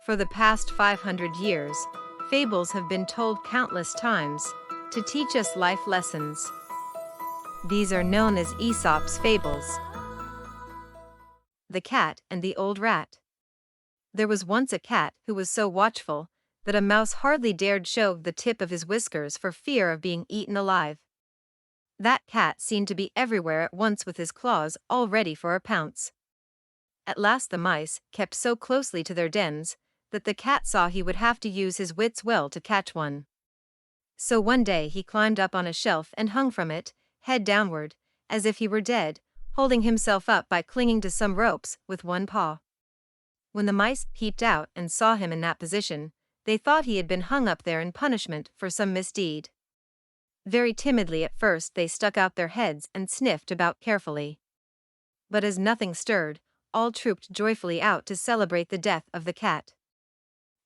For the past 500 years, fables have been told countless times to teach us life lessons. These are known as Aesop's fables. The Cat and the Old Rat. There was once a cat who was so watchful that a mouse hardly dared show the tip of his whiskers for fear of being eaten alive. That cat seemed to be everywhere at once with his claws all ready for a pounce. At last the mice kept so closely to their dens that the cat saw he would have to use his wits well to catch one. So one day he climbed up on a shelf and hung from it, head downward, as if he were dead, holding himself up by clinging to some ropes with one paw. When the mice peeped out and saw him in that position, they thought he had been hung up there in punishment for some misdeed. Very timidly at first they stuck out their heads and sniffed about carefully. But as nothing stirred, all trooped joyfully out to celebrate the death of the cat.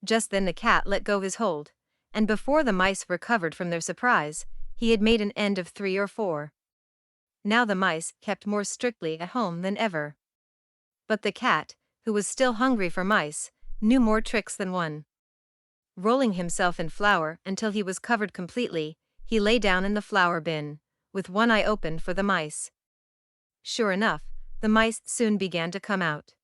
Just then the cat let go his hold, and before the mice recovered from their surprise, he had made an end of 3 or 4. Now the mice kept more strictly at home than ever. But the cat, who was still hungry for mice, knew more tricks than one. Rolling himself in flour until he was covered completely, he lay down in the flour bin, with one eye open for the mice. Sure enough, the mice soon began to come out.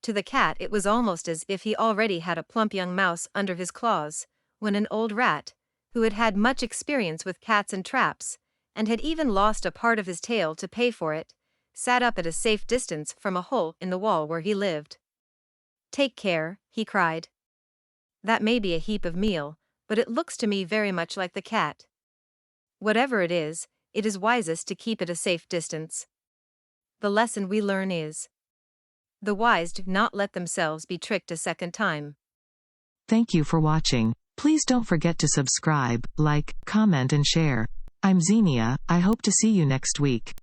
To the cat it was almost as if he already had a plump young mouse under his claws, when an old rat, who had had much experience with cats and traps, and had even lost a part of his tail to pay for it, sat up at a safe distance from a hole in the wall where he lived. "Take care," he cried. "That may be a heap of meal, but it looks to me very much like the cat. Whatever it is wisest to keep at a safe distance." The lesson we learn is: the wise do not let themselves be tricked a second time. Thank you for watching. Please don't forget to subscribe, like, comment and share. I'm Xenia. I hope to see you next week.